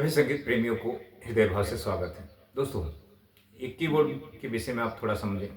सभी संगीत प्रेमियों को हृदय भाव से स्वागत है। दोस्तों, एक कीबोर्ड के विषय में आप थोड़ा समझें।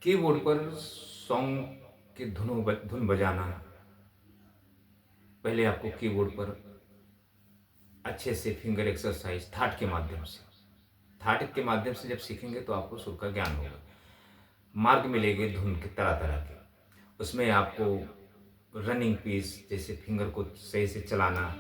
कीबोर्ड पर सॉन्ग की धुन बजाना, पहले आपको कीबोर्ड पर अच्छे से फिंगर एक्सरसाइज थाट के माध्यम से जब सीखेंगे तो आपको सुर का ज्ञान होगा। मार्ग मिलेंगे धुन के तरह-तरह के। उसमें आपको रनिंग पीस जैसे फिंगर को सही से चलाना,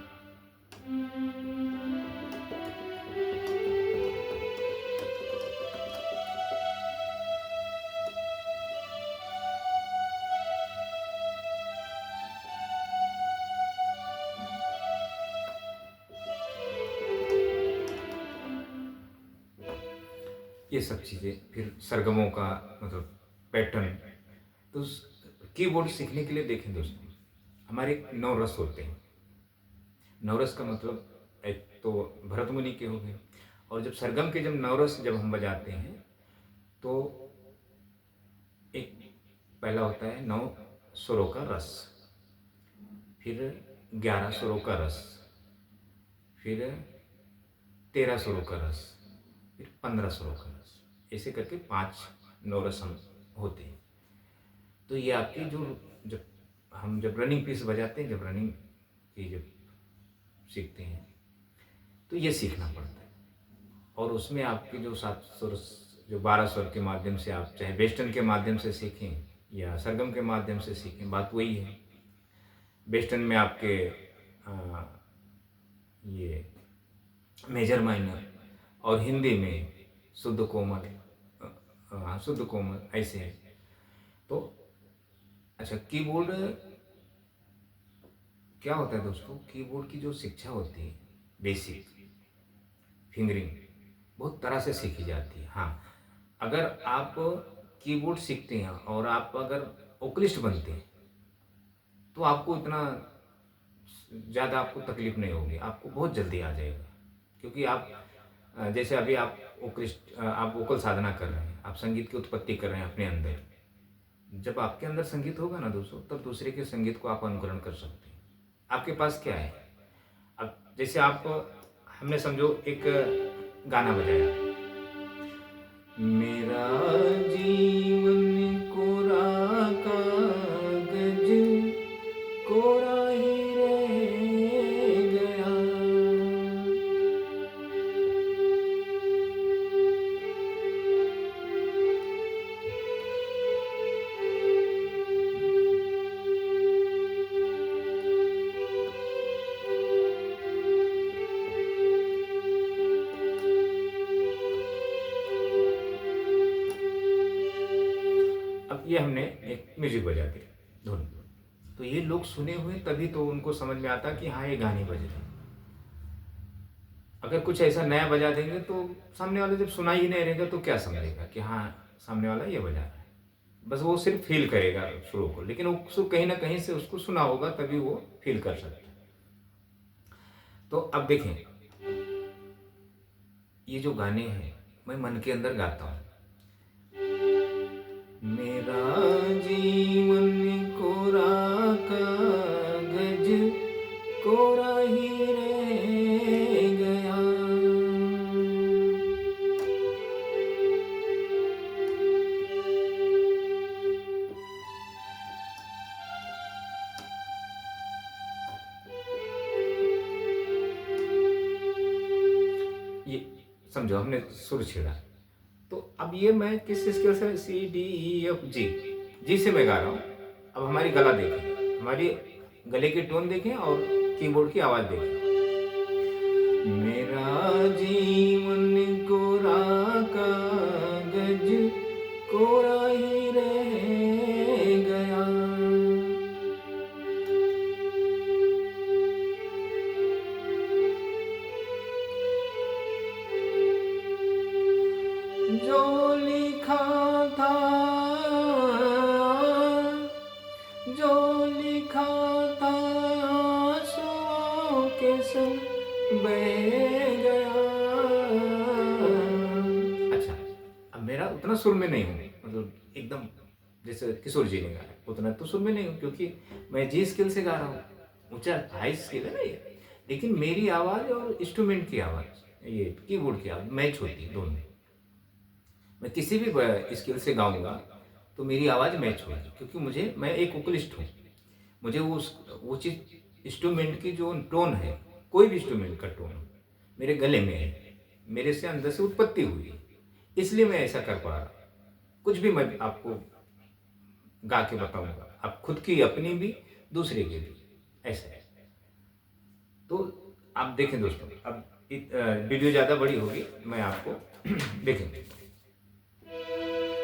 ये सब चीज़ें, फिर सरगमों का मतलब पैटर्न। तो कीबोर्ड सीखने के लिए देखें दोस्तों, हमारे 9 रस होते हैं। 9 रस का मतलब एक तो भरत मुनि के हो गए, और जब सरगम के जब 9 रस जब हम बजाते हैं तो एक पहला होता है 9 सुरों का रस, फिर 11 सुरों का रस, फिर 13 सुरों का रस, फिर 15 सुरों का रस, ऐसे करके 5 नौरस हम होते हैं। तो ये आपकी जो जब हम जब रनिंग पीस बजाते हैं, जब रनिंग की जब सीखते हैं तो ये सीखना पड़ता है। और उसमें आपके जो 7 सुर, जो 12 स्वर के माध्यम से आप चाहे वेस्टर्न के माध्यम से सीखें या सरगम के माध्यम से सीखें, बात वही है। वेस्टर्न में आपके ये मेजर माइनर, और हिंदी में शुद्ध कोमल, शुद्ध कोमल ऐसे है। तो अच्छा, कीबोर्ड क्या होता है दोस्तों? कीबोर्ड की जो शिक्षा होती है, बेसिक फिंगरिंग, बहुत तरह से सीखी जाती है। हाँ, अगर आप कीबोर्ड सीखते हैं और आप अगर वोकलिस्ट बनते हैं तो आपको इतना ज़्यादा आपको तकलीफ नहीं होगी, आपको बहुत जल्दी आ जाएगा। क्योंकि आप जैसे अभी आप वोकल साधना कर रहे हैं, आप संगीत की उत्पत्ति कर रहे हैं अपने अंदर। जब आपके अंदर संगीत होगा ना दोस्तों, तब दूसरे के संगीत को आप अनुकरण कर सकते हैं। आपके पास क्या है? अब जैसे आप हमने समझो एक गाना बजाया, मेरा जीवन कोरा कागज कोरा ही रह गया। अब ये हमने एक म्यूजिक बजा दी, धुन। तो ये लोग सुने हुए तभी तो उनको समझ में आता कि हाँ, ये गाने बज रहे हैं। अगर कुछ ऐसा नया बजा देंगे तो सामने वाला जब सुना ही नहीं रहेगा तो क्या समझेगा कि हाँ, सामने वाला ये बजा रहा है। बस वो सिर्फ फील करेगा सुरों को, लेकिन वो कहीं ना कहीं से उसको सुना होगा तभी वो फील कर सकता है। तो अब देखें, ये जो गाने हैं मैं मन के अंदर गाता हूँ। मेरा जीवन कोरा कागज कोरा ही रह गया। ये समझो हमने सुर छेड़ा। तो अब ये मैं किस स्केल से, सी डी ई एफ जी, जी से मैं गा रहा हूँ। अब हमारी गला देखें, हमारी गले की टोन देखें और कीबोर्ड की आवाज़ देखें। मेरा जीवन कोरा कागज कोरा ही रह गया। जो लिखा था, जो लिखा था आंसुओं के संग बह गया। अच्छा, अब मेरा उतना सुर में नहीं हूँ, मतलब एकदम जैसे किशोर जी ने गाया उतना तो सुर में नहीं हूँ, क्योंकि मैं जी स्केल से गा रहा हूँ। ऊंचा हाई स्केल है ना ये, लेकिन मेरी आवाज़ और इंस्ट्रूमेंट की आवाज़, ये कीबोर्ड की आवाज़ मैच होती है दोनों। मैं किसी भी स्केल से गाऊँगा, तो मेरी आवाज़ मैच होगी, क्योंकि मैं एक वोकलिस्ट हूँ। मुझे वो चीज़, इंस्ट्रूमेंट की जो टोन है, कोई भी इंस्ट्रूमेंट का टोन मेरे गले में है, मेरे से अंदर से उत्पत्ति हुई है, इसलिए मैं ऐसा कर पा रहा हूँ। कुछ भी मैं आपको गा के बताऊँगा, आप खुद की, अपनी भी, दूसरे की भी, ऐसा है। तो आप देखें दोस्तों, अब वीडियो ज़्यादा बड़ी होगी, मैं आपको देखेंगे।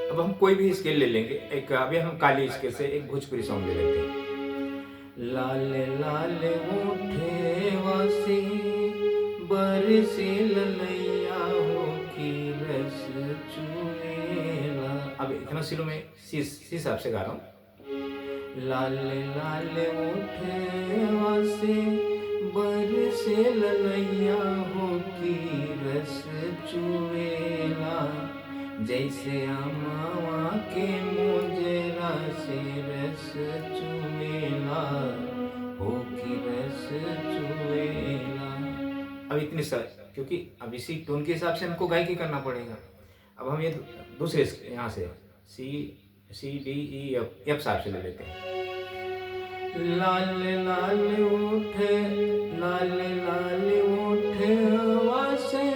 अब हम कोई भी स्केल ले लेंगे, एक अभी हम काली स्केल से एक भोजपुरी सॉन्ग ले लेते हैं। लाल लाल ओठे वासी बरसे ललैया हो की रस चुएला। अब इतना सिलो में सी हिसाब से गा रहा हूँ। लाल लाल ओठे वासी बरसे ललैया हो की रस चुएला, जैसे अमावा के मोजरा से रस चुएला, हो की रस चुएला। अब इतनी सा, क्योंकि अब इसी टोन के हिसाब से हमको गायकी करना पड़ेगा। अब हम ये दूसरे यहाँ से C C D E F F साहब से ले लेते हैं। लाल लाल ओठे, लाल लाल ओठे वासे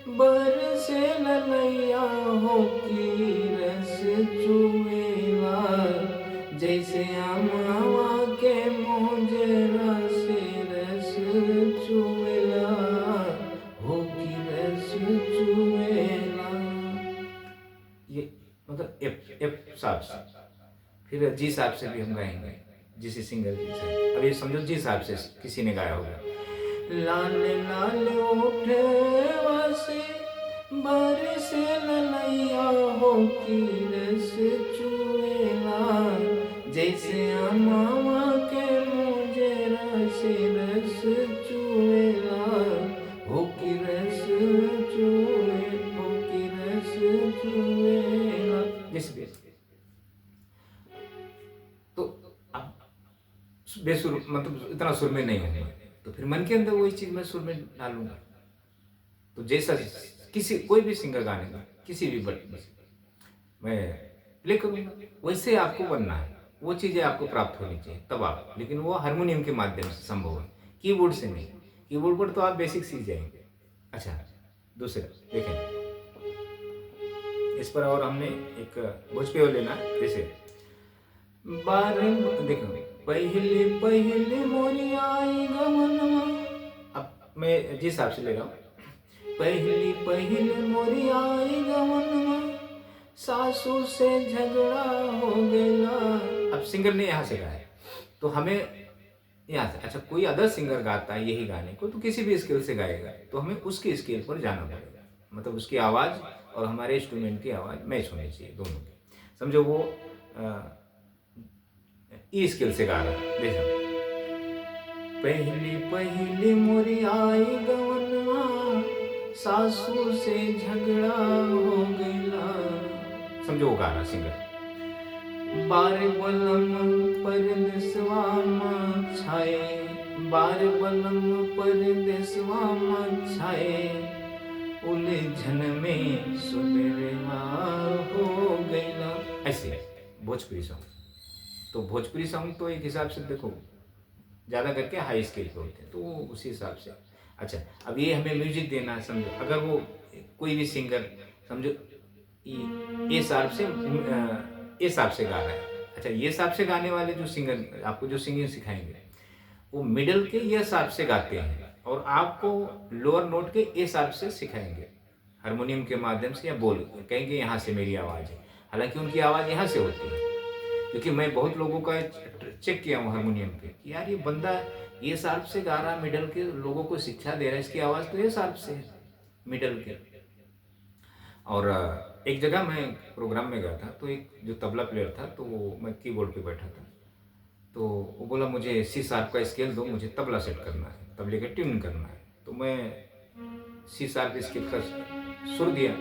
बरसे ललैया हो की रस चुएला, जैसे अमावा के मोजरा से रस चुएला, हो की रस चुएला। ये मतलब एफ साहब से। फिर जी साहब से भी हम गाएंगे, जिस सिंगर जी से। अब ये समझो जी साहब से किसी ने गाया होगा। लाल लाल ओठे वासे बरसे ललैया हो की रस चुएला, जैसे अमावा के मोजरा से रस चुएला, हो की रस चुए, हो की रस चुएला। जैसे तो अब बेसुर, मतलब इतना सुर में नहीं हूँ, तो फिर मन के अंदर वही चीज़ मैं सुर में डालूंगा। तो जैसा किसी कोई भी सिंगर गाने का किसी भी बट मैं प्ले करूँगा, वैसे आपको बनना है, वो चीज़ें आपको प्राप्त होनी चाहिए तब आप, लेकिन वो हारमोनियम के माध्यम से संभव है, कीबोर्ड से नहीं। कीबोर्ड पर तो आप बेसिक सीख जाएंगे। अच्छा, दूसरा देखें, इस पर और हमने एक भोजपुरी लेना है, जैसे बार देखो, पहले पहले मोरी आई गवनवा। अब मैं जिस हिसाब से ले रहा हूँ, पहली पहले मोरी आई गवनवा, सासू से झगड़ा हो गया। अब सिंगर ने यहाँ से गाया, तो हमें यहाँ से, अच्छा कोई अदर सिंगर गाता है यही गाने को, तो किसी भी स्केल से गाएगा, तो हमें उसकी स्केल पर जाना पड़ेगा, मतलब उसकी आवाज़ और हमारे इंस्ट्रूमेंट की आवाज़ मैच होनी चाहिए दोनों की। समझो वो ई स्केल से गा रहा है, देखो, पहली पहली मोरी आई गवनवा, सासू से झगड़ा हो गया। समझो वो गा रहा सिंगर। बार बलम परदेसवा में छाए, बार बलम परदेसवा में छाए, उलझन में सुबेरवा हो गया। ऐसे भोजपुरी सॉन्ग। तो भोजपुरी सॉन्ग तो एक हिसाब से देखो ज़्यादा करके हाई स्केल पे होते हैं, तो वो उसी हिसाब से। अच्छा, अब ये हमें म्यूजिक देना है, समझो अगर वो कोई भी सिंगर समझो ये हिसाब से ये हिसाब से गा रहा है। अच्छा, ये हिसाब से गाने वाले जो सिंगर आपको जो सिंगिंग सिखाएंगे, वो मिडल के ये हिसाब से गाते हैं और आपको लोअर नोट के ये हिसाब से सिखाएंगे, हारमोनियम के माध्यम से, या बोल कहेंगे यहाँ से मेरी आवाज़ है, हालांकि उनकी आवाज़ यहाँ से होती है। क्योंकि मैं बहुत लोगों का चेक किया हूँ हारमोनियम पे कि यार ये बंदा ये हिसाब से गा रहा है, मिडल के लोगों को शिक्षा दे रहा है, इसकी आवाज़ तो ये हिसाब से है मिडल के। और एक जगह मैं प्रोग्राम में गया था, तो एक जो तबला प्लेयर था, तो वो मैं कीबोर्ड पे बैठा था, तो वो बोला मुझे सी शार्प का स्केल दो, मुझे तबला सेट करना है, तबले का ट्यून करना है। तो मैं सी शार्प स्केल का सुर दिया,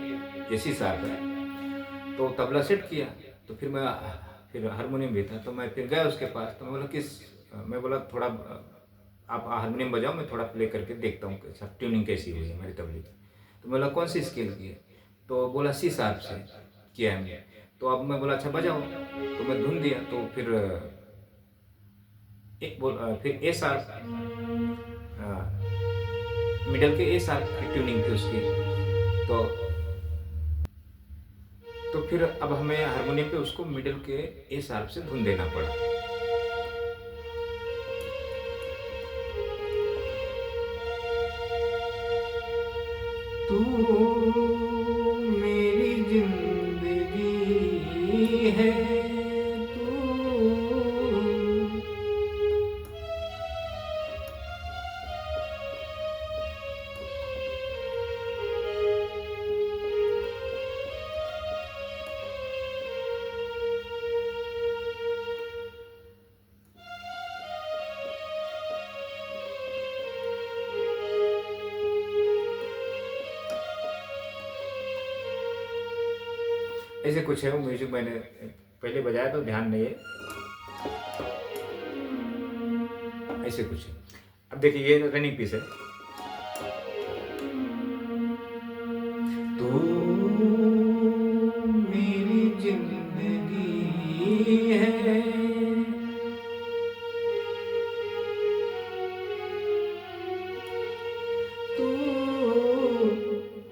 ये सी शार्प है, तो तबला सेट किया। तो फिर हारमोनियम भी था, तो मैं फिर गया उसके पास, तो मैं बोला थोड़ा आप हारमोनियम बजाओ, मैं थोड़ा प्ले करके देखता हूँ कैसा ट्यूनिंग कैसी हुई है हमारी तबले की। तो बोला कौन सी स्केल की है? तो बोला सी शार्प से किया है हमने। तो अब मैं बोला अच्छा बजाओ, तो मैं धुन दिया। तो फिर फिर ए शार्प, मिडल के ए शार्प की ट्यूनिंग थी उसकी। तो फिर अब हमें हारमोनियम पे उसको मिडल के ए शार्प से धुन देना पड़ा। तू मेरी जिंदगी है, तू। ऐसे कुछ है वो म्यूजिक, मैंने पहले बजाया तो ध्यान नहीं है। ऐसे कुछ है। अब देखिए ये रनिंग पीस है। तू मेरी जिंदगी है, तू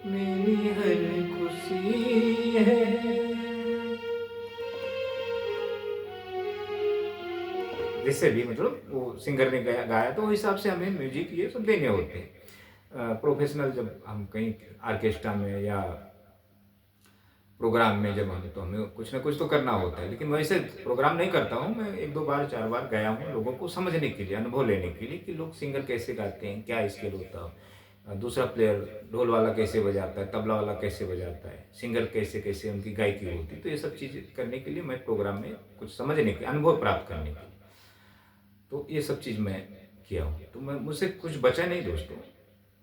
मेरी हर खुशी है। जिससे भी मतलब वो सिंगर ने गाया तो उस हिसाब से हमें म्यूजिक ये सब देने होते हैं। प्रोफेशनल जब हम कहीं ऑर्केस्ट्रा में या प्रोग्राम में जब हम, तो हमें कुछ ना कुछ तो करना होता है। लेकिन वैसे प्रोग्राम नहीं करता हूँ मैं, 1-2 बार 4 बार गया हूँ लोगों को समझने के लिए, अनुभव लेने के लिए कि लोग सिंगर कैसे गाते हैं, क्या स्केल होता है, दूसरा प्लेयर ढोल वाला कैसे बजाता है, तबला वाला कैसे बजाता है, सिंगर कैसे कैसे उनकी गायकी होती है। तो ये सब चीज़ें करने के लिए मैं प्रोग्राम में कुछ समझने के, अनुभव प्राप्त करने के लिए, तो ये सब चीज़ मैं किया हूँ। तो मैं, मुझसे कुछ बचा नहीं दोस्तों,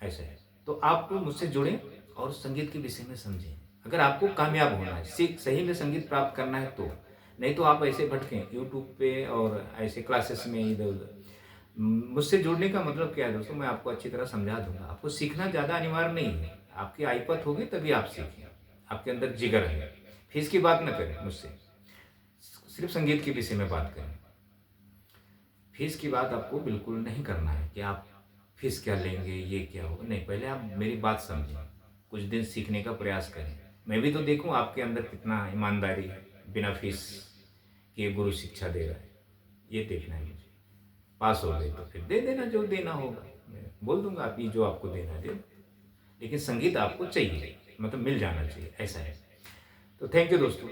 ऐसा है। तो आप मुझसे जुड़ें और संगीत के विषय में समझें। अगर आपको कामयाब होना है, सही में संगीत प्राप्त करना है तो, नहीं तो आप ऐसे भटकें यूट्यूब पे और ऐसे क्लासेस में इधर-उधर। मुझसे जुड़ने का मतलब क्या है दोस्तों, मैं आपको अच्छी तरह समझा दूँगा। आपको सीखना ज़्यादा अनिवार्य नहीं है। आपकी आईपत होगी तभी आप सीखें। आपके अंदर जिगर है। फीस की बात ना करें मुझसे। सिर्फ़ संगीत के विषय में बात करें। फीस की बात आपको बिल्कुल नहीं करना है कि आप फीस क्या लेंगे, ये क्या होगा, नहीं, पहले आप मेरी बात समझें, कुछ दिन सीखने का प्रयास करें। मैं भी तो देखूँ आपके अंदर कितना ईमानदारी है, बिना फीस के गुरु शिक्षा दे रहा है, ये देखना है मुझे। पास हो गए तो फिर दे देना जो देना होगा, मैं बोल दूँगा आप ये जो आपको देना है दे दो। लेकिन संगीत आपको चाहिए, मतलब मिल जाना चाहिए, ऐसा है। तो थैंक यू दोस्तों।